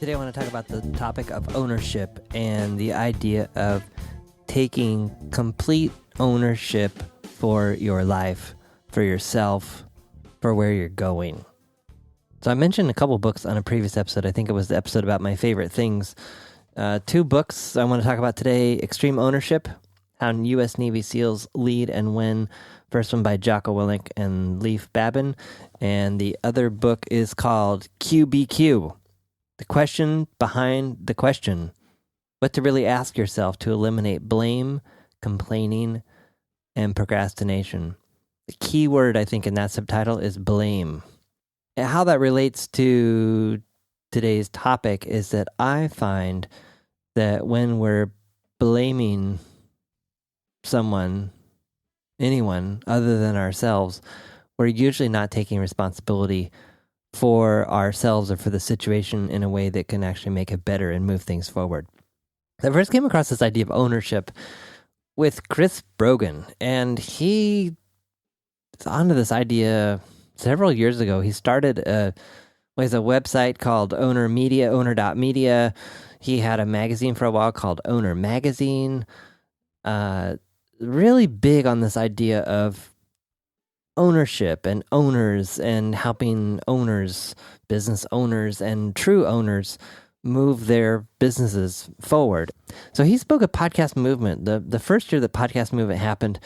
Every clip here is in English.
Today I want to talk about the topic of ownership and the idea of taking complete ownership for your life, for yourself, for where you're going. So I mentioned a couple books on a previous episode. I think it was the episode about my favorite things. Two books I want to talk about today: Extreme Ownership, How U.S. Navy SEALs Lead and Win. First one by Jocko, Willink, and Leif, Babin. And the other book is called QBQ, The Question Behind the Question. What to really ask yourself to eliminate blame, complaining, and procrastination. The key word, I think, in that subtitle is blame. And how that relates to today's topic is that I find that when we're blaming someone, anyone other than ourselves, we're usually not taking responsibility for ourselves or for the situation in a way that can actually make it better and move things forward. I first came across this idea of ownership with Chris Brogan, and he was onto this idea several years ago. He started a website called owner.media. He had a magazine for a while called Owner Magazine. Really big on this idea of ownership and owners and helping owners, business owners, and true owners move their businesses forward. So he spoke of podcast movement. The first year that podcast movement happened,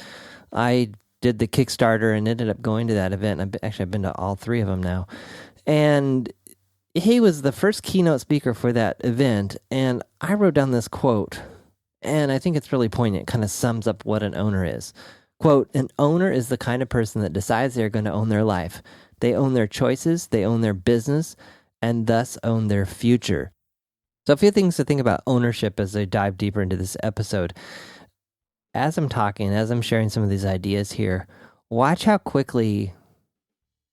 I did the Kickstarter and ended up going to that event. I've been to all three of them now. And he was the first keynote speaker for that event. And I wrote down this quote, and I think it's really poignant. It kind of sums up what an owner is. Quote, "An owner is the kind of person that decides they're going to own their life. They own their choices, they own their business, and thus own their future." So a few things to think about ownership as I dive deeper into this episode. As I'm talking, as I'm sharing some of these ideas here, watch how quickly,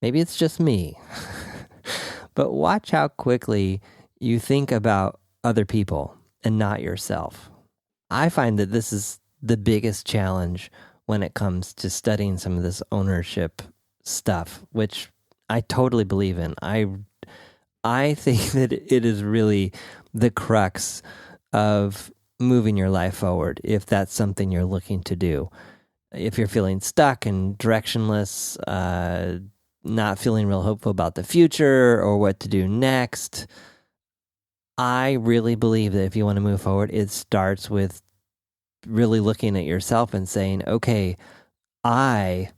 maybe it's just me, but watch how quickly you think about other people and not yourself. I find that this is the biggest challenge when it comes to studying some of this ownership stuff, which I totally believe in. I think that it is really the crux of moving your life forward, if that's something you're looking to do. If you're feeling stuck and directionless, not feeling real hopeful about the future or what to do next, I really believe that if you want to move forward, it starts with really looking at yourself and saying, okay, I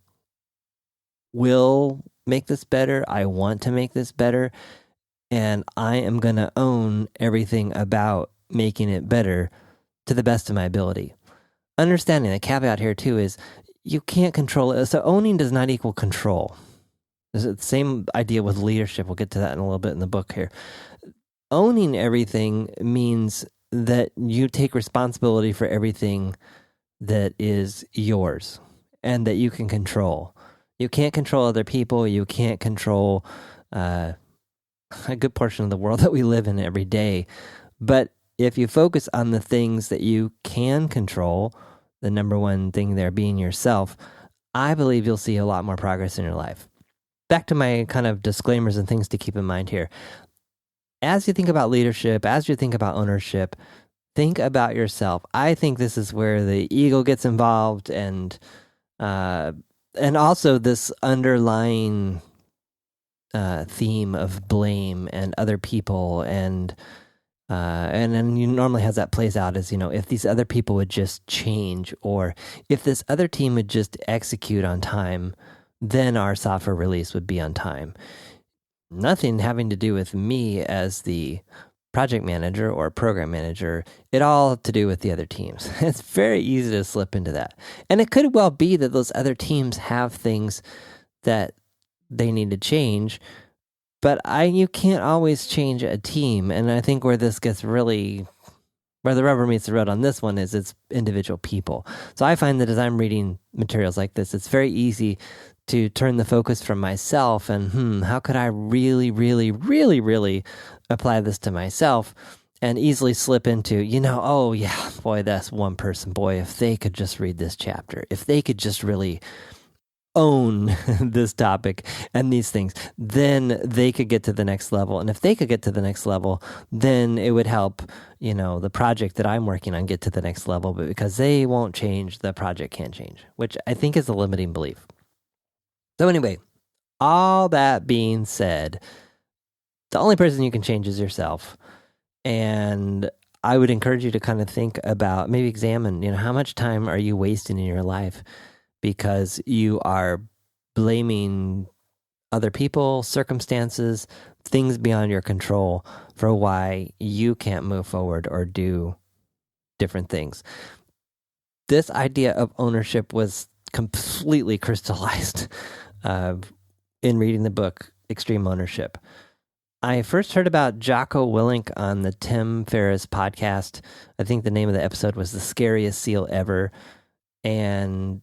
will make this better. I want to make this better. And I am going to own everything about making it better to the best of my ability. Understanding the caveat here too is you can't control it. So owning does not equal control. It's the same idea with leadership. We'll get to that in a little bit in the book here. Owning everything means that you take responsibility for everything that is yours and that you can control. You can't control other people. You can't control a good portion of the world that we live in every day. But if you focus on the things that you can control, the number one thing there being yourself, I believe you'll see a lot more progress in your life. Back to my kind of disclaimers and things to keep in mind here. As you think about leadership, as you think about ownership, think about yourself. I think this is where the ego gets involved, and also this underlying theme of blame and other people, and then you normally has that plays out as, if these other people would just change, or if this other team would just execute on time, then our software release would be on time. Nothing having to do with me as the project manager or program manager, it all to do with the other teams. It's very easy to slip into that. And it could well be that those other teams have things that they need to change, but you can't always change a team. And I think where this gets really, where the rubber meets the road on this one is it's individual people. So I find that as I'm reading materials like this, it's very easy to turn the focus from myself and, how could I really, really, really, really apply this to myself, and easily slip into, oh yeah, boy, that's one person. Boy, if they could just read this chapter, if they could just really own this topic and these things, then they could get to the next level. And if they could get to the next level, then it would help, the project that I'm working on get to the next level. But because they won't change, the project can't change, which I think is a limiting belief. So anyway, all that being said, the only person you can change is yourself. And I would encourage you to kind of think about, maybe examine, how much time are you wasting in your life because you are blaming other people, circumstances, things beyond your control for why you can't move forward or do different things. This idea of ownership was completely crystallized in reading the book, Extreme Ownership. I first heard about Jocko Willink on the Tim Ferriss podcast. I think the name of the episode was The Scariest Seal Ever. And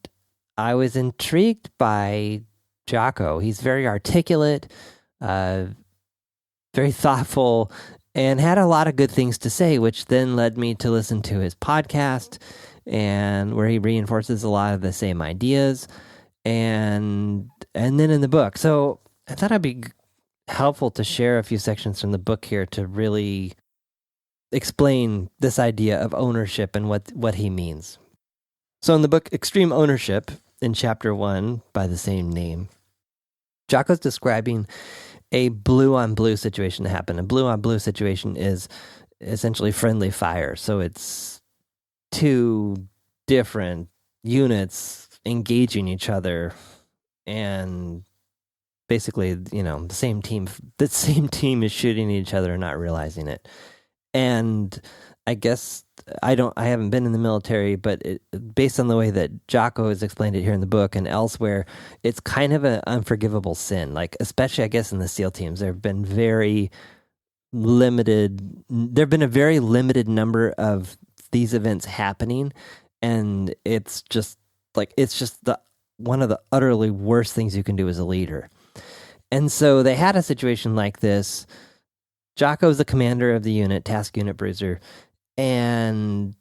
I was intrigued by Jocko. He's very articulate, very thoughtful, and had a lot of good things to say, which then led me to listen to his podcast, and where he reinforces a lot of the same ideas, and then in the book. So I thought it'd be helpful to share a few sections from the book here to really explain this idea of ownership and what he means. So in the book Extreme Ownership, in chapter 1 by the same name, Jocko's describing a blue-on-blue situation that happened. A blue-on-blue situation is essentially friendly fire. So it's two different units engaging each other, and basically, the same team is shooting each other and not realizing it. And I guess I haven't been in the military, but based on the way that Jocko has explained it here in the book and elsewhere, it's kind of an unforgivable sin. Like, especially I guess in the SEAL teams, there have been a very limited number of these events happening, and it's just one of the utterly worst things you can do as a leader. And so they had a situation like this. Jocko's the commander of the unit, Task Unit Bruiser, and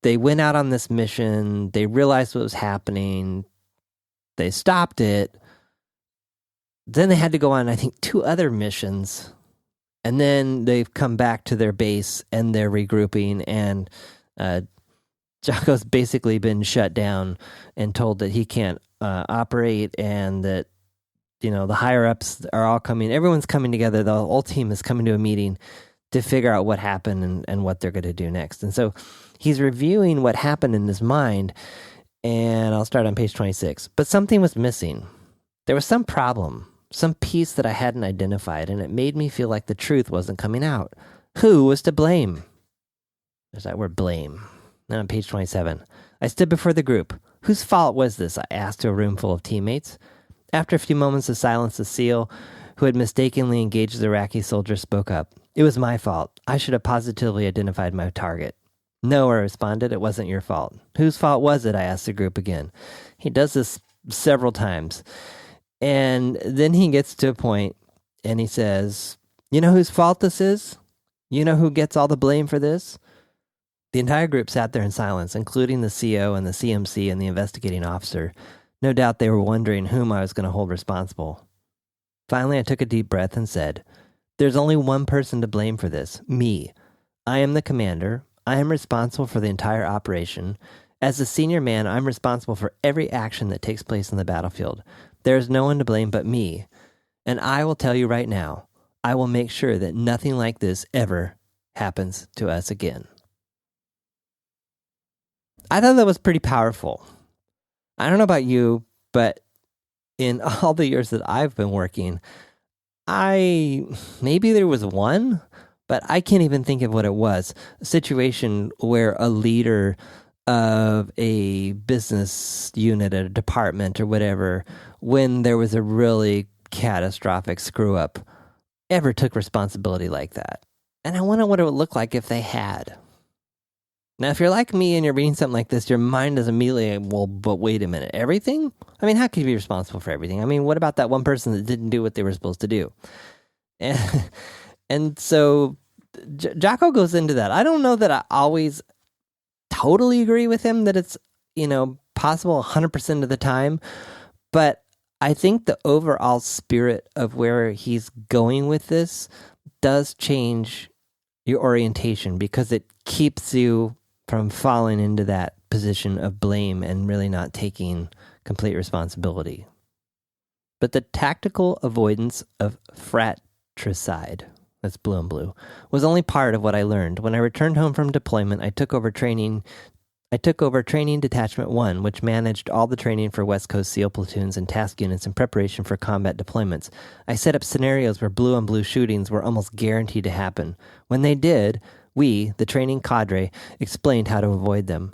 they went out on this mission. They realized what was happening. They stopped it. Then they had to go on, I think, 2 other missions. And then they've come back to their base and they're regrouping, and Jocko's basically been shut down and told that he can't operate, and that the higher-ups are all coming. Everyone's coming together. The whole team is coming to a meeting to figure out what happened and what they're going to do next. And so he's reviewing what happened in his mind, and I'll start on page 26. But something was missing. There was some problem, some piece that I hadn't identified, and it made me feel like the truth wasn't coming out. Who was to blame? There's that word, blame. Then on page 27, I stood before the group. Whose fault was this? I asked to a room full of teammates. After a few moments of silence, the SEAL, who had mistakenly engaged the Iraqi soldier, spoke up. It was my fault. I should have positively identified my target. No, I responded, it wasn't your fault. Whose fault was it? I asked the group again. He does this several times. And then he gets to a point and he says, you know whose fault this is? You know who gets all the blame for this? The entire group sat there in silence, including the CO and the CMC and the investigating officer. No doubt they were wondering whom I was going to hold responsible. Finally, I took a deep breath and said, there's only one person to blame for this, me. I am the commander. I am responsible for the entire operation. As a senior man, I'm responsible for every action that takes place on the battlefield. There is no one to blame but me. And I will tell you right now, I will make sure that nothing like this ever happens to us again. I thought that was pretty powerful. I don't know about you, but in all the years that I've been working, maybe there was one, but I can't even think of what it was. A situation where a leader of a business unit, a department or whatever, when there was a really catastrophic screw up, ever took responsibility like that. And I wonder what it would look like if they had. Now, if you're like me and you're reading something like this, your mind is immediately, well, but wait a minute, everything? I mean, how can you be responsible for everything? I mean, what about that one person that didn't do what they were supposed to do? And so Jocko goes into that. I don't know that I always totally agree with him that it's, possible 100% of the time, But I think the overall spirit of where he's going with this does change your orientation because it keeps you from falling into that position of blame and really not taking complete responsibility. But the tactical avoidance of fratricide, that's blue and blue, was only part of what I learned. When I returned home from deployment, I took over Training Detachment 1, which managed all the training for West Coast SEAL platoons and task units in preparation for combat deployments. I set up scenarios where blue-on-blue shootings were almost guaranteed to happen. When they did, we, the training cadre, explained how to avoid them.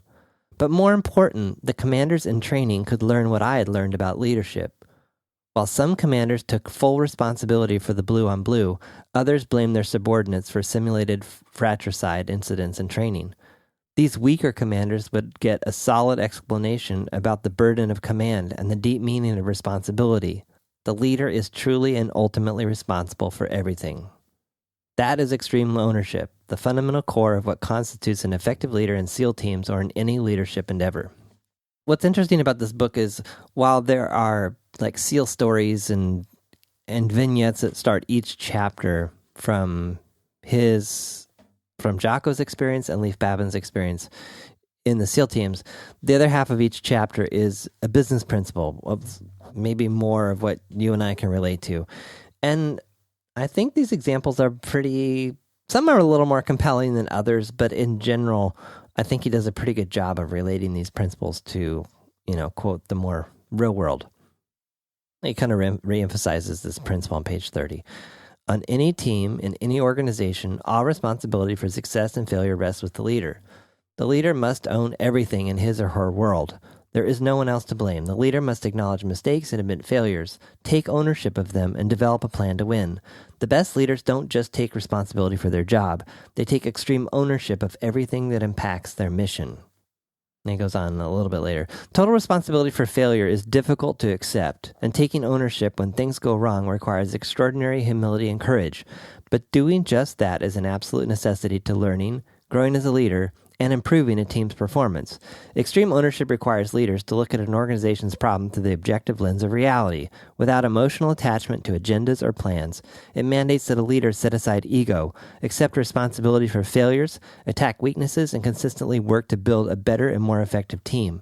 But more important, the commanders in training could learn what I had learned about leadership. While some commanders took full responsibility for the blue-on-blue, others blamed their subordinates for simulated fratricide incidents in training. These weaker commanders would get a solid explanation about the burden of command and the deep meaning of responsibility. The leader is truly and ultimately responsible for everything. That is extreme ownership, the fundamental core of what constitutes an effective leader in SEAL teams or in any leadership endeavor. What's interesting about this book is while there are like SEAL stories and vignettes that start each chapter from Jocko's experience and Leif Babin's experience in the SEAL teams, the other half of each chapter is a business principle, maybe more of what you and I can relate to. And I think these examples are some are a little more compelling than others, but in general, I think he does a pretty good job of relating these principles to, quote, the more real world. He kind of reemphasizes this principle on page 30. On any team, in any organization, all responsibility for success and failure rests with the leader. The leader must own everything in his or her world. There is no one else to blame. The leader must acknowledge mistakes and admit failures, take ownership of them, and develop a plan to win. The best leaders don't just take responsibility for their job. They take extreme ownership of everything that impacts their mission. And he goes on a little bit later. Total responsibility for failure is difficult to accept, and taking ownership when things go wrong requires extraordinary humility and courage. But doing just that is an absolute necessity to learning, growing as a leader, and improving a team's performance. Extreme ownership requires leaders to look at an organization's problem through the objective lens of reality, without emotional attachment to agendas or plans. It mandates that a leader set aside ego, accept responsibility for failures, attack weaknesses, and consistently work to build a better and more effective team.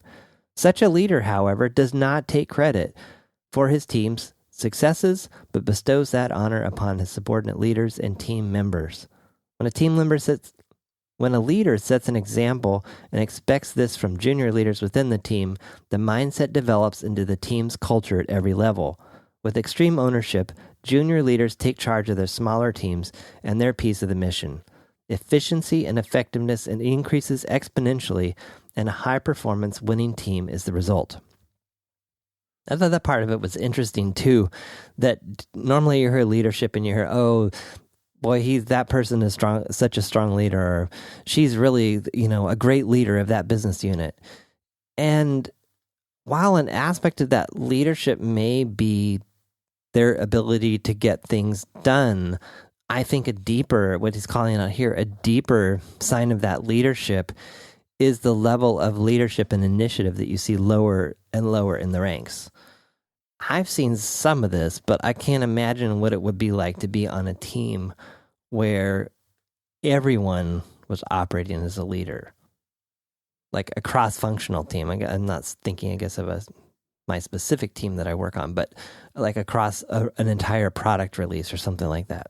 Such a leader, however, does not take credit for his team's successes, but bestows that honor upon his subordinate leaders and team members. When a leader sets an example and expects this from junior leaders within the team, the mindset develops into the team's culture at every level. With extreme ownership, junior leaders take charge of their smaller teams and their piece of the mission. Efficiency and effectiveness increases exponentially, and a high-performance winning team is the result. I thought that part of it was interesting, too, that normally you hear leadership and you hear, oh, boy, that person is such a strong leader, or she's really, a great leader of that business unit. And while an aspect of that leadership may be their ability to get things done, I think what he's calling out here, a deeper sign of that leadership is the level of leadership and initiative that you see lower and lower in the ranks. I've seen some of this, but I can't imagine what it would be like to be on a team where everyone was operating as a leader, like a cross-functional team. I'm not thinking, I guess, of my specific team that I work on, but like across an entire product release or something like that.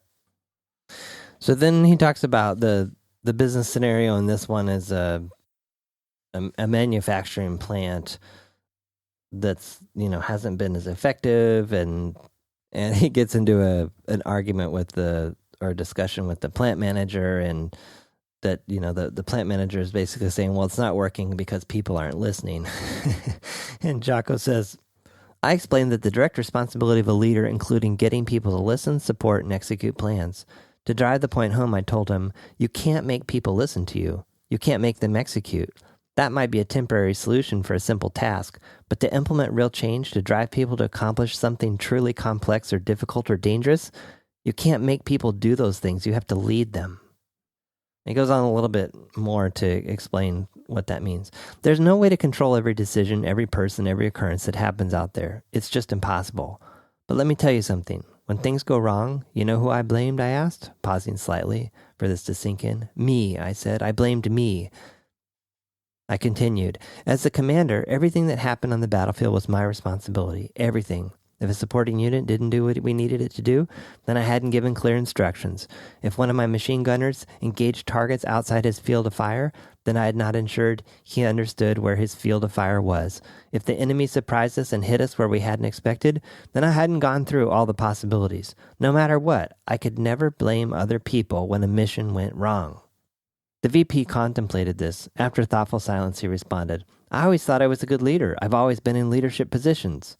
So then he talks about the business scenario, and this one is a manufacturing plant that's hasn't been as effective, and he gets into an argument with or discussion with the plant manager, and that the plant manager is basically saying, well, it's not working because people aren't listening. And Jocko says, I explained that the direct responsibility of a leader, including getting people to listen, support, and execute plans. To drive the point home, I told him, you can't make people listen to you. You can't make them execute. That might be a temporary solution for a simple task, but to implement real change, to drive people to accomplish something truly complex or difficult or dangerous, you can't make people do those things. You have to lead them. It goes on a little bit more to explain what that means. There's no way to control every decision, every person, every occurrence that happens out there. It's just impossible. But let me tell you something. When things go wrong, you know who I blamed, I asked, pausing slightly for this to sink in. Me, I said. I blamed me. I continued. As the commander, everything that happened on the battlefield was my responsibility. Everything. If a supporting unit didn't do what we needed it to do, then I hadn't given clear instructions. If one of my machine gunners engaged targets outside his field of fire, then I had not ensured he understood where his field of fire was. If the enemy surprised us and hit us where we hadn't expected, then I hadn't gone through all the possibilities. No matter what, I could never blame other people when a mission went wrong. The VP contemplated this. After thoughtful silence, he responded, I always thought I was a good leader. I've always been in leadership positions.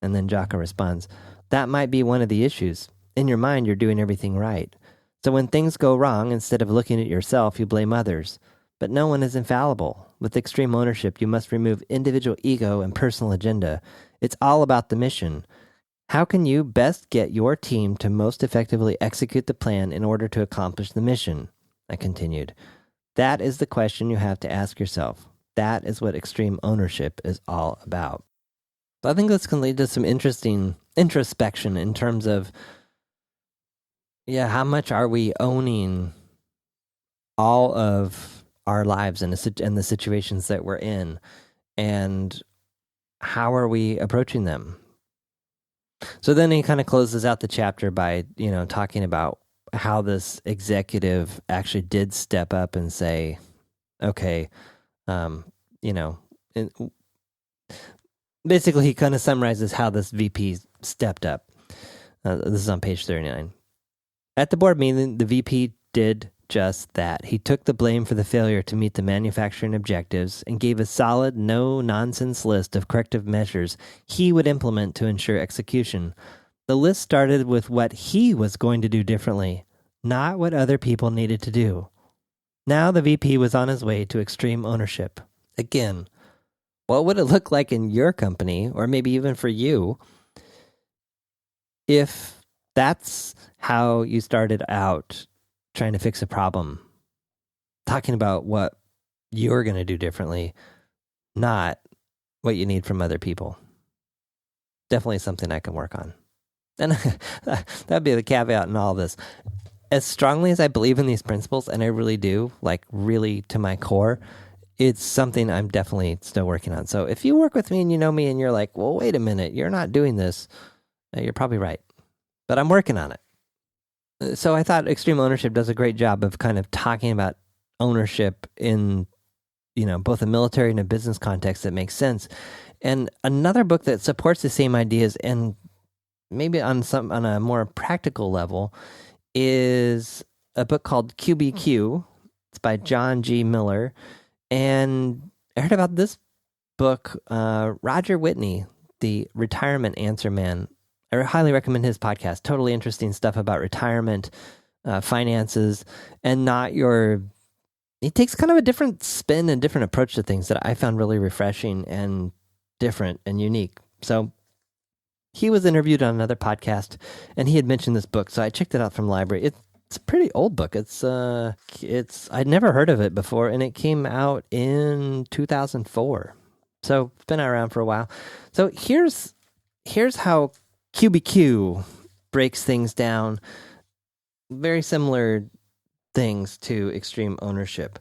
And then Jocko responds, that might be one of the issues. In your mind, you're doing everything right. So when things go wrong, instead of looking at yourself, you blame others. But no one is infallible. With extreme ownership, you must remove individual ego and personal agenda. It's all about the mission. How can you best get your team to most effectively execute the plan in order to accomplish the mission? I continued. That is the question you have to ask yourself. That is what extreme ownership is all about. So I think this can lead to some interesting introspection in terms of, how much are we owning all of our lives and the situations that we're in, and how are we approaching them? So then he kind of closes out the chapter by, talking about how this executive actually did step up and say, okay, basically, he kind of summarizes how this VP stepped up. This is on page 39. At the board meeting, the VP did just that. He took the blame for the failure to meet the manufacturing objectives and gave a solid, no-nonsense list of corrective measures he would implement to ensure execution. The list started with what he was going to do differently, not what other people needed to do. Now the VP was on his way to extreme ownership. Again, what would it look like in your company, or maybe even for you, if that's how you started out trying to fix a problem? Talking about what you're going to do differently, not what you need from other people. Definitely something I can work on. And that'd be the caveat in all this. As strongly as I believe in these principles, and I really do, like really to my core, it's something I'm definitely still working on. So if you work with me and you know me and you're like, well, wait a minute, you're not doing this, you're probably right. But I'm working on it. So I thought Extreme Ownership does a great job of kind of talking about ownership in, both a military and a business context that makes sense. And another book that supports the same ideas and maybe on a more practical level is a book called QBQ. It's by John G. Miller. And I heard about this book, Roger Whitney, the Retirement Answer Man. I highly recommend his podcast. Totally interesting stuff about retirement, finances, and he takes kind of a different spin and different approach to things that I found really refreshing and different and unique. So he was interviewed on another podcast, and he had mentioned this book, so I checked it out from the library. It's a pretty old book. I'd never heard of it before, and it came out in 2004. So it's been around for a while. So here's how QBQ breaks things down. Very similar things to extreme ownership.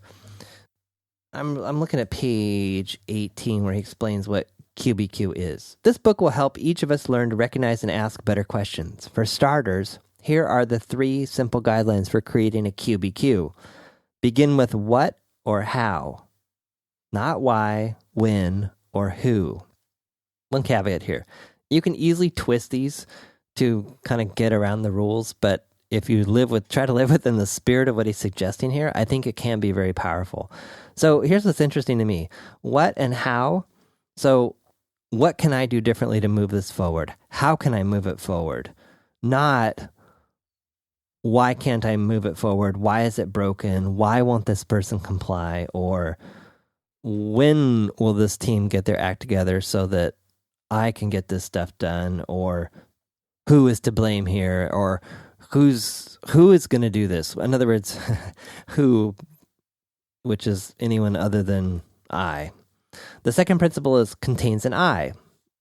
I'm looking at page 18 where he explains what QBQ is. This book will help each of us learn to recognize and ask better questions. For starters, here are the 3 simple guidelines for creating a QBQ. Begin with what or how, not why, when, or who. One caveat here. You can easily twist these to kind of get around the rules, but if you try to live within the spirit of what he's suggesting here, I think it can be very powerful. So here's what's interesting to me. What and how? So what can I do differently to move this forward? How can I move it forward? Not why can't I move it forward? Why is it broken? Why won't this person comply? Or when will this team get their act together so that I can get this stuff done? Or who is to blame here? Or who is going to do this? In other words, who, which is anyone other than I. The second principle contains an I,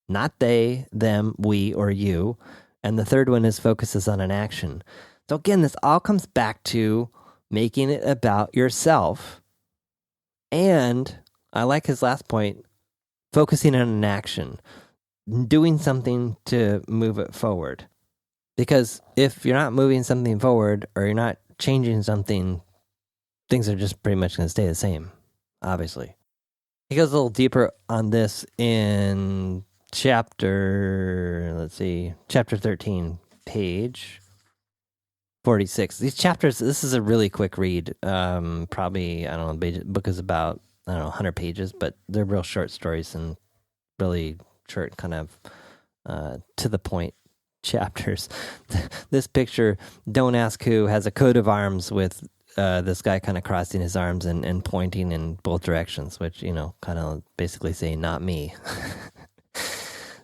not they, them, we, or you. And the third one focuses on an action. So again, this all comes back to making it about yourself. And I like his last point, focusing on an action, doing something to move it forward. Because if you're not moving something forward or you're not changing something, things are just pretty much going to stay the same, obviously. He goes a little deeper on this in chapter 13, page 46. These chapters, this is a really quick read. Probably, I don't know, the book is about, 100 pages, but they're real short stories and really short, kind of to the point chapters. This picture, Don't Ask Who, has a coat of arms with this guy kind of crossing his arms and pointing in both directions, which, kind of basically saying, not me.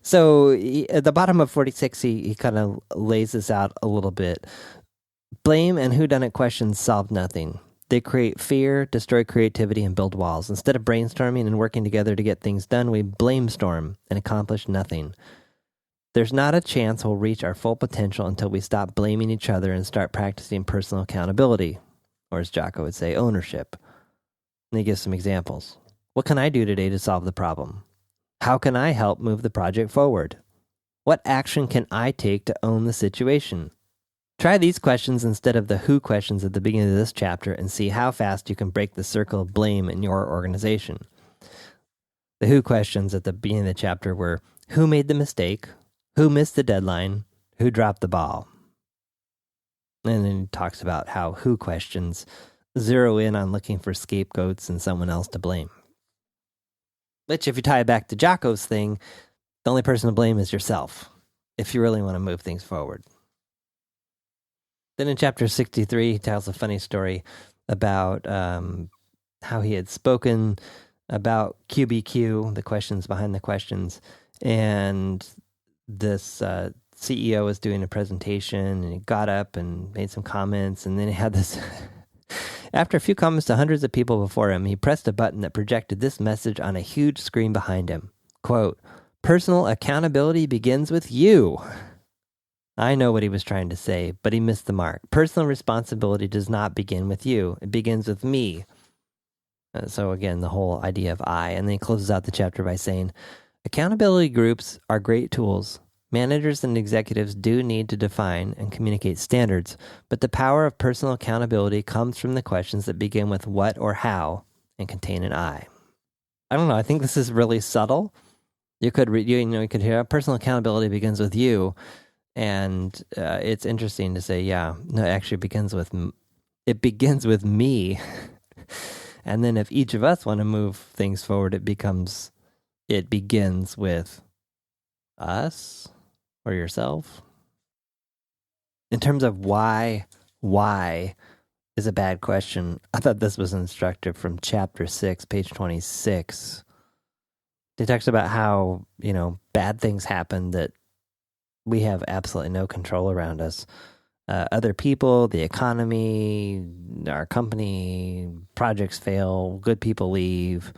So at the bottom of 46, he kind of lays this out a little bit. Blame and whodunit questions solve nothing. They create fear, destroy creativity, and build walls. Instead of brainstorming and working together to get things done, we blamestorm and accomplish nothing. There's not a chance we'll reach our full potential until we stop blaming each other and start practicing personal accountability, or as Jocko would say, ownership. And he gives some examples. What can I do today to solve the problem? How can I help move the project forward? What action can I take to own the situation? Try these questions instead of the who questions at the beginning of this chapter and see how fast you can break the circle of blame in your organization. The who questions at the beginning of the chapter were, who made the mistake? Who missed the deadline? Who dropped the ball? And then he talks about how who questions zero in on looking for scapegoats and someone else to blame. Which, if you tie it back to Jocko's thing, the only person to blame is yourself, if you really want to move things forward. Then in chapter 63, he tells a funny story about how he had spoken about QBQ, the questions behind the questions, and this CEO was doing a presentation, and he got up and made some comments, and then he had this... After a few comments to hundreds of people before him, he pressed a button that projected this message on a huge screen behind him. Quote, "Personal accountability begins with you." I know what he was trying to say, but he missed the mark. Personal responsibility does not begin with you. It begins with me. So again, the whole idea of I. And then he closes out the chapter by saying, accountability groups are great tools. Managers and executives do need to define and communicate standards, but the power of personal accountability comes from the questions that begin with what or how and contain an I. I don't know. I think this is really subtle. You could hear personal accountability begins with you, and it's interesting to say, yeah, no, it actually begins with me. And then if each of us want to move things forward, it begins with us. Or yourself. In terms of why is a bad question, I thought this was instructive from chapter 6, page 26. He talks about how, bad things happen that we have absolutely no control around us. Other people, the economy, our company, projects fail, good people leave.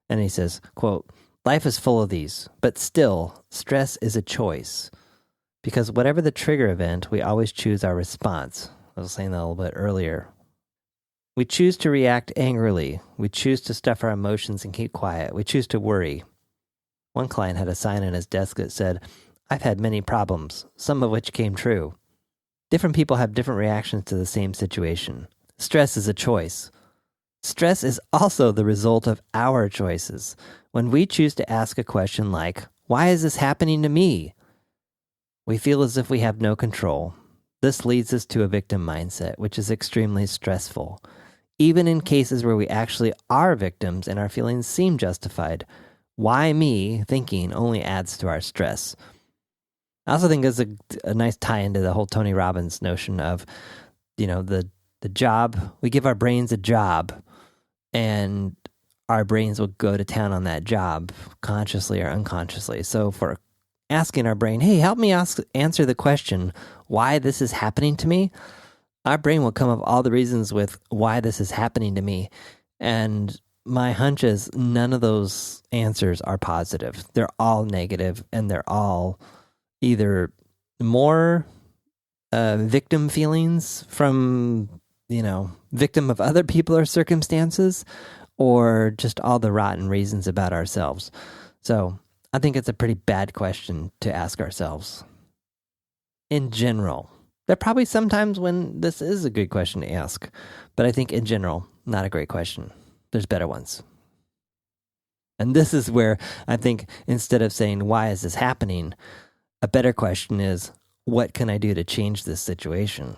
And he says, quote, "Life is full of these, but still, stress is a choice. Because whatever the trigger event, we always choose our response." I was saying that a little bit earlier. We choose to react angrily. We choose to stuff our emotions and keep quiet. We choose to worry. One client had a sign on his desk that said, "I've had many problems, some of which came true." Different people have different reactions to the same situation. Stress is a choice. Stress is also the result of our choices. When we choose to ask a question like, "Why is this happening to me?" we feel as if we have no control. This leads us to a victim mindset, which is extremely stressful. Even in cases where we actually are victims and our feelings seem justified, "why me" thinking only adds to our stress. I also think there's a nice tie into the whole Tony Robbins notion of, the job. We give our brains a job, and our brains will go to town on that job, consciously or unconsciously. So for asking our brain, hey, help me answer the question, why this is happening to me, our brain will come up all the reasons with why this is happening to me. And my hunch is none of those answers are positive. They're all negative, and they're all either more victim feelings from, victim of other people or circumstances, or just all the rotten reasons about ourselves. So I think it's a pretty bad question to ask ourselves. In general, there are probably some times when this is a good question to ask, but I think in general, not a great question. There's better ones. And this is where I think instead of saying, why is this happening? A better question is, what can I do to change this situation?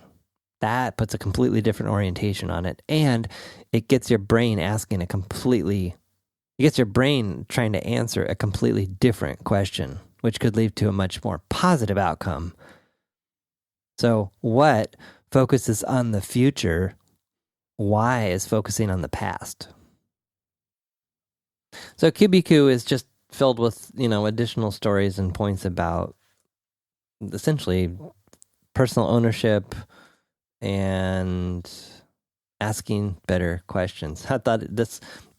That puts a completely different orientation on it. And it gets your brain trying to answer a completely different question, which could lead to a much more positive outcome. So what focuses on the future? Why is focusing on the past? So QBQ is just filled with, additional stories and points about essentially personal ownership and asking better questions. I thought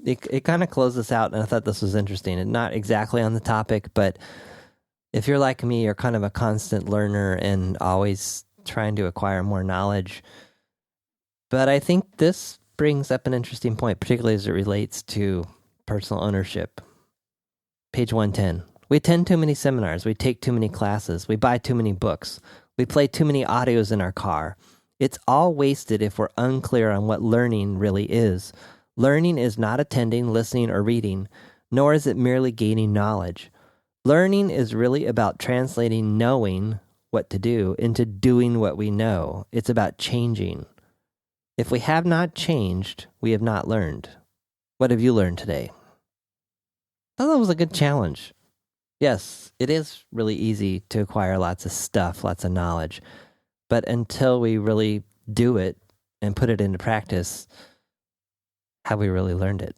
it kind of closed us out, and I thought this was interesting. And not exactly on the topic, but if you're like me, you're kind of a constant learner and always trying to acquire more knowledge. But I think this brings up an interesting point, particularly as it relates to personal ownership. Page 110. We attend too many seminars. We take too many classes. We buy too many books. We play too many audios in our car. It's all wasted if we're unclear on what learning really is. Learning is not attending, listening, or reading, nor is it merely gaining knowledge. Learning is really about translating knowing what to do into doing what we know. It's about changing. If we have not changed, we have not learned. What have you learned today? I thought that was a good challenge. Yes, it is really easy to acquire lots of stuff, lots of knowledge. But until we really do it and put it into practice, have we really learned it?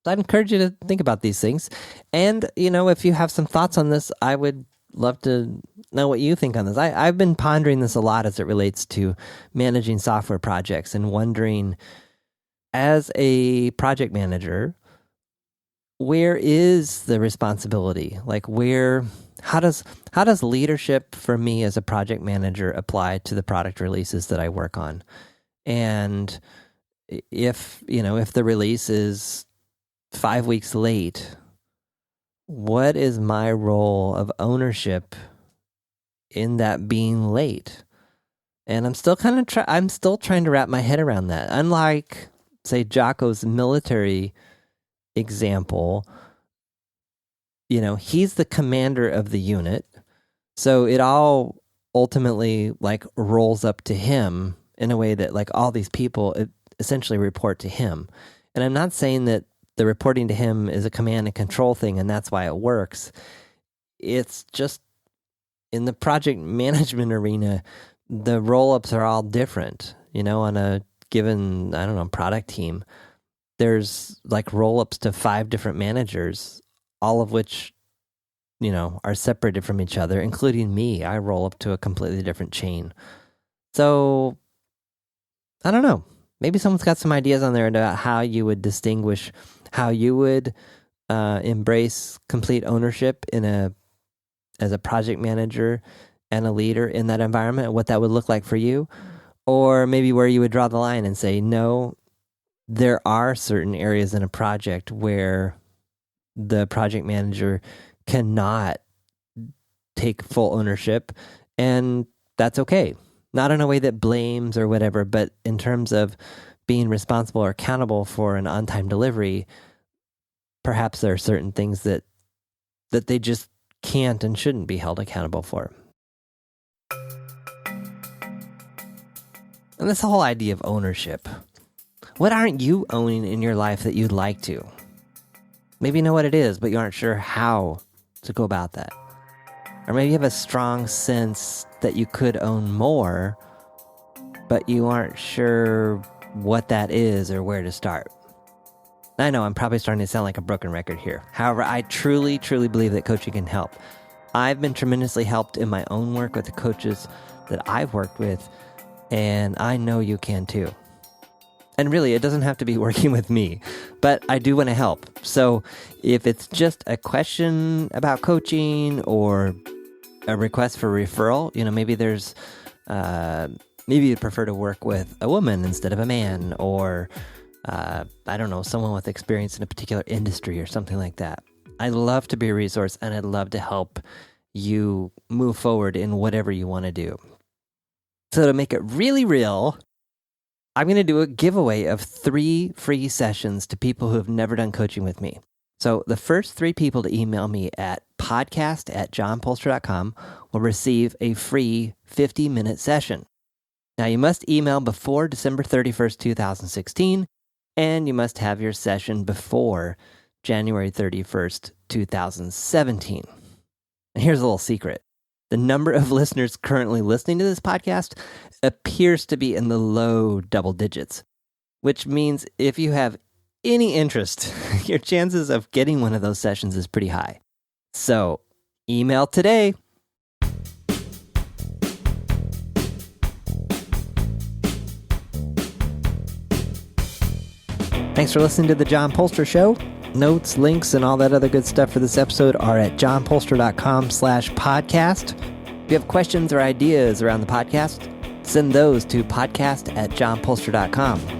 So I'd encourage you to think about these things. And, if you have some thoughts on this, I would love to know what you think on this. I've been pondering this a lot as it relates to managing software projects and wondering, as a project manager, where is the responsibility? How does leadership for me as a project manager apply to the product releases that I work on? And if the release is 5 weeks late, what is my role of ownership in that being late? And I'm still I'm still trying to wrap my head around that. Unlike, say, Jocko's military example, he's the commander of the unit, so it all ultimately rolls up to him in a way that all these people essentially report to him. And I'm not saying that the reporting to him is a command and control thing and that's why it works. It's just in the project management arena, the roll-ups are all different. On a given, product team, there's roll-ups to 5 different managers, all of which, are separated from each other, including me. I roll up to a completely different chain. So, I don't know. Maybe someone's got some ideas on there about how you would distinguish, how you would embrace complete ownership as a project manager and a leader in that environment, what that would look like for you. Or maybe where you would draw the line and say, no, there are certain areas in a project where the project manager cannot take full ownership, and that's okay. Not in a way that blames or whatever, but in terms of being responsible or accountable for an on-time delivery, perhaps there are certain things that they just can't and shouldn't be held accountable for. And this whole idea of ownership. What aren't you owning in your life that you'd like to? Maybe you know what it is, but you aren't sure how to go about that. Or maybe you have a strong sense that you could own more, but you aren't sure what that is or where to start. I know I'm probably starting to sound like a broken record here. However, I truly, truly believe that coaching can help. I've been tremendously helped in my own work with the coaches that I've worked with, and I know you can too. And really, it doesn't have to be working with me, but I do want to help. So if it's just a question about coaching or a request for referral, maybe there's, maybe you'd prefer to work with a woman instead of a man, or I don't know, someone with experience in a particular industry or something like that. I'd love to be a resource, and I'd love to help you move forward in whatever you want to do. So to make it really real, I'm going to do a giveaway of 3 free sessions to people who have never done coaching with me. So the first 3 people to email me at podcast@johnpolster.com will receive a free 50-minute session. Now, you must email before December 31st, 2016, and you must have your session before January 31st, 2017. And here's a little secret. The number of listeners currently listening to this podcast appears to be in the low double digits, which means if you have any interest, your chances of getting one of those sessions is pretty high. So, email today. Thanks for listening to The John Polster Show. Notes, links, and all that other good stuff for this episode are at johnpolster.com/podcast. If you have questions or ideas around the podcast, send those to podcast@johnpolster.com.